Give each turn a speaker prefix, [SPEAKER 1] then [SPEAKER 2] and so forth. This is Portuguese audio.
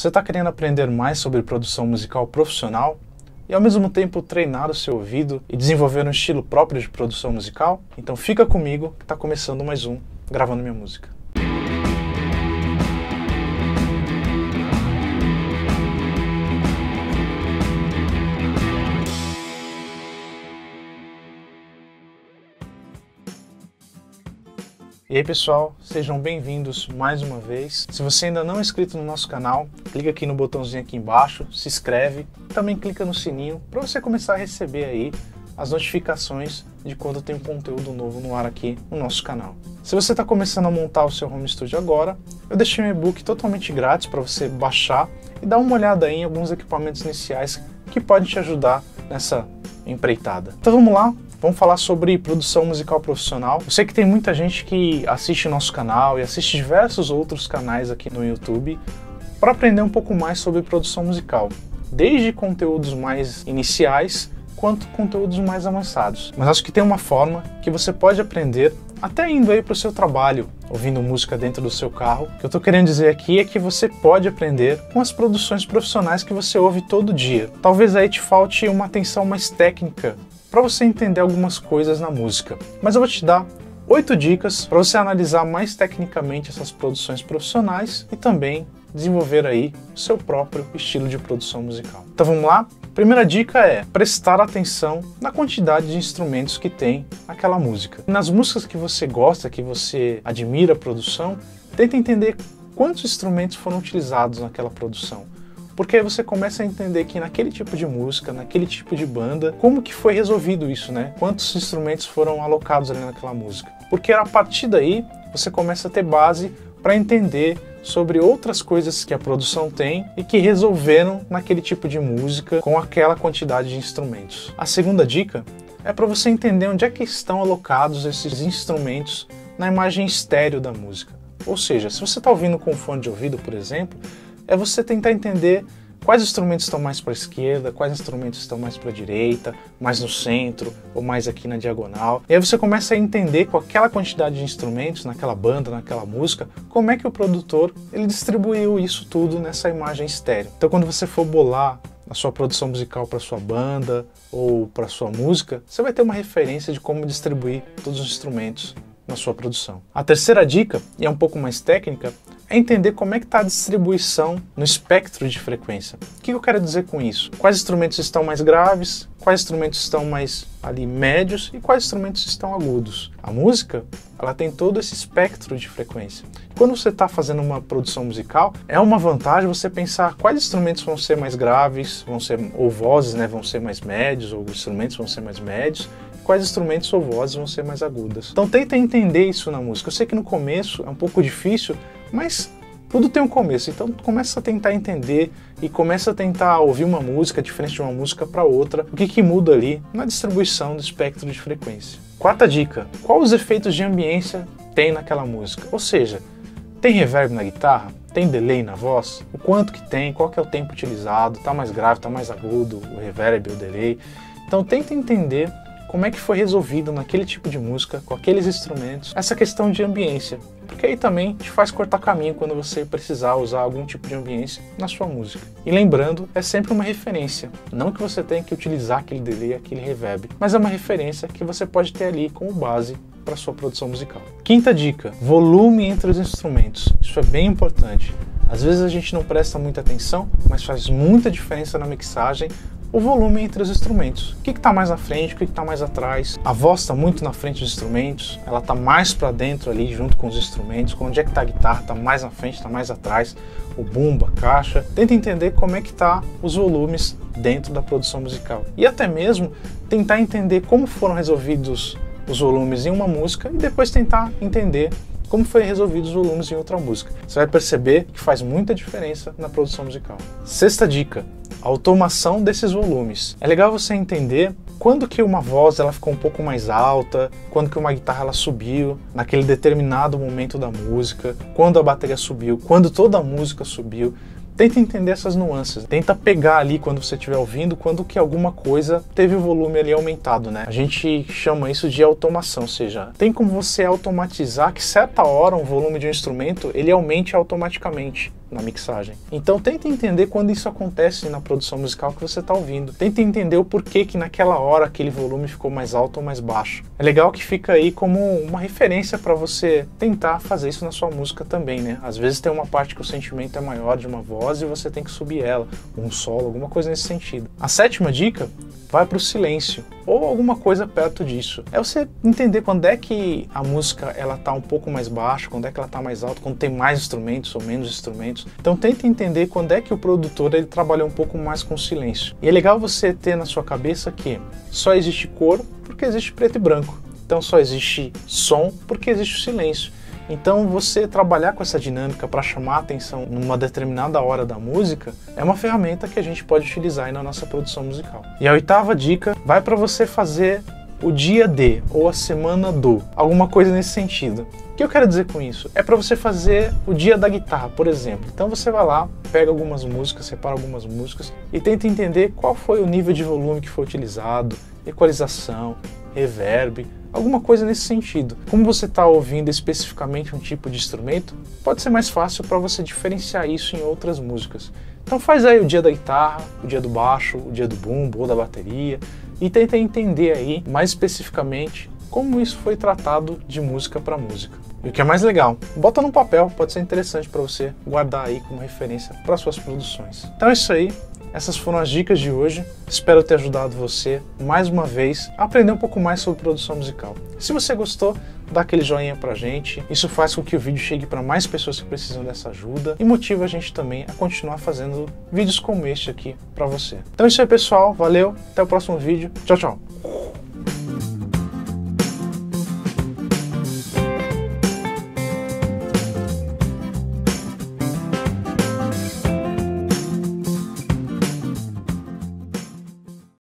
[SPEAKER 1] Você está querendo aprender mais sobre produção musical profissional e ao mesmo tempo treinar o seu ouvido e desenvolver um estilo próprio de produção musical? Então fica comigo que está começando mais um Gravando Minha Música. E aí pessoal, sejam bem-vindos mais uma vez. Se você ainda não é inscrito no nosso canal, clica aqui no botãozinho aqui embaixo, se inscreve, também clica no sininho para você começar a receber aí as notificações de quando tem um conteúdo novo no ar aqui no nosso canal. Se você está começando a montar o seu home studio agora, eu deixei um e-book totalmente grátis para você baixar e dar uma olhada aí em alguns equipamentos iniciais que podem te ajudar nessa empreitada. Então vamos lá. Vamos falar sobre produção musical profissional. Eu sei que tem muita gente que assiste o nosso canal e assiste diversos outros canais aqui no YouTube para aprender um pouco mais sobre produção musical, desde conteúdos mais iniciais quanto conteúdos mais avançados. Mas acho que tem uma forma que você pode aprender até indo aí para o seu trabalho, ouvindo música dentro do seu carro. O que eu estou querendo dizer aqui é que você pode aprender com as produções profissionais que você ouve todo dia. Talvez aí te falte uma atenção mais técnica para você entender algumas coisas na música. Mas eu vou te dar 8 dicas para você analisar mais tecnicamente essas produções profissionais e também desenvolver aí o seu próprio estilo de produção musical. Então vamos lá? Primeira dica é prestar atenção na quantidade de instrumentos que tem aquela música. Nas músicas que você gosta, que você admira a produção, tenta entender quantos instrumentos foram utilizados naquela produção. Porque aí você começa a entender que naquele tipo de música, naquele tipo de banda, como que foi resolvido isso, né? Quantos instrumentos foram alocados ali naquela música. Porque a partir daí você começa a ter base para entender sobre outras coisas que a produção tem e que resolveram naquele tipo de música com aquela quantidade de instrumentos. A segunda dica é para você entender onde é que estão alocados esses instrumentos na imagem estéreo da música. Ou seja, se você está ouvindo com fone de ouvido, por exemplo, é você tentar entender quais instrumentos estão mais para a esquerda, quais instrumentos estão mais para a direita, mais no centro ou mais aqui na diagonal. E aí você começa a entender com aquela quantidade de instrumentos naquela banda, naquela música, como é que o produtor ele distribuiu isso tudo nessa imagem estéreo. Então quando você for bolar a sua produção musical para sua banda ou para sua música, você vai ter uma referência de como distribuir todos os instrumentos na sua produção. A terceira dica, e é um pouco mais técnica, é entender como é que está a distribuição no espectro de frequência. O que eu quero dizer com isso? Quais instrumentos estão mais graves, quais instrumentos estão mais ali médios e quais instrumentos estão agudos. A música, ela tem todo esse espectro de frequência. Quando você está fazendo uma produção musical, é uma vantagem você pensar quais instrumentos vão ser mais graves, ou vozes, né, vão ser mais médios, ou instrumentos vão ser mais médios, quais instrumentos ou vozes vão ser mais agudas. Então tenta entender isso na música. Eu sei que no começo é um pouco difícil, mas tudo tem um começo, então começa a tentar entender e começa a tentar ouvir uma música diferente de uma música para outra, o que muda ali na distribuição do espectro de frequência. Quarta dica, quais os efeitos de ambiência tem naquela música? Ou seja, tem reverb na guitarra? Tem delay na voz? O quanto que tem? Qual que é o tempo utilizado? Tá mais grave, tá mais agudo, o reverb, o delay? Então tenta entender como é que foi resolvido naquele tipo de música, com aqueles instrumentos, essa questão de ambiência. Porque aí também te faz cortar caminho quando você precisar usar algum tipo de ambiência na sua música. E lembrando, é sempre uma referência. Não que você tenha que utilizar aquele delay, aquele reverb, mas é uma referência que você pode ter ali como base para sua produção musical. Quinta dica, volume entre os instrumentos. Isso é bem importante. Às vezes a gente não presta muita atenção, mas faz muita diferença na mixagem o volume entre os instrumentos. O que está mais na frente, o que está mais atrás. A voz está muito na frente dos instrumentos, ela está mais para dentro ali junto com os instrumentos. Onde é que está a guitarra, está mais na frente, está mais atrás. O bumbo, a caixa. Tenta entender como é que está os volumes dentro da produção musical. E até mesmo tentar entender como foram resolvidos os volumes em uma música e depois tentar entender como foi resolvido os volumes em outra música. Você vai perceber que faz muita diferença na produção musical. Sexta dica, a automação desses volumes. É legal você entender quando que uma voz ela ficou um pouco mais alta, quando que uma guitarra ela subiu, naquele determinado momento da música, quando a bateria subiu, quando toda a música subiu. Tenta entender essas nuances, tenta pegar ali quando você estiver ouvindo, quando que alguma coisa teve o volume ali aumentado, né? A gente chama isso de automação, ou seja, tem como você automatizar que certa hora um volume de um instrumento ele aumente automaticamente. na mixagem. Então tenta entender quando isso acontece na produção musical que você está ouvindo. Tenta entender o porquê que naquela hora aquele volume ficou mais alto ou mais baixo. É legal que fica aí como uma referência para você tentar fazer isso na sua música também, né? Às vezes tem uma parte que o sentimento é maior de uma voz e você tem que subir ela, um solo, alguma coisa nesse sentido. A sétima dica vai para o silêncio, ou alguma coisa perto disso. É você entender quando é que a música ela tá um pouco mais baixa, quando é que ela tá mais alta, quando tem mais instrumentos ou menos instrumentos. Então tenta entender quando é que o produtor ele trabalha um pouco mais com silêncio. E é legal você ter na sua cabeça que só existe cor porque existe preto e branco. Então só existe som porque existe o silêncio. Então você trabalhar com essa dinâmica para chamar a atenção numa determinada hora da música é uma ferramenta que a gente pode utilizar aí na nossa produção musical. E a oitava dica vai para você fazer o dia de ou a semana do, alguma coisa nesse sentido. O que eu quero dizer com isso? É para você fazer o dia da guitarra, por exemplo. Então você vai lá, pega algumas músicas, separa algumas músicas e tenta entender qual foi o nível de volume que foi utilizado, equalização, reverb, alguma coisa nesse sentido. Como você está ouvindo especificamente um tipo de instrumento, pode ser mais fácil para você diferenciar isso em outras músicas. Então faz aí o dia da guitarra, o dia do baixo, o dia do bumbo ou da bateria e tenta entender aí mais especificamente como isso foi tratado de música para música. E o que é mais legal, bota num papel, pode ser interessante para você guardar aí como referência para suas produções. Então é isso aí. Essas foram as dicas de hoje, espero ter ajudado você, mais uma vez, a aprender um pouco mais sobre produção musical. Se você gostou, dá aquele joinha pra gente, isso faz com que o vídeo chegue para mais pessoas que precisam dessa ajuda e motiva a gente também a continuar fazendo vídeos como este aqui pra você. Então é isso aí pessoal, valeu, até o próximo vídeo, tchau, tchau!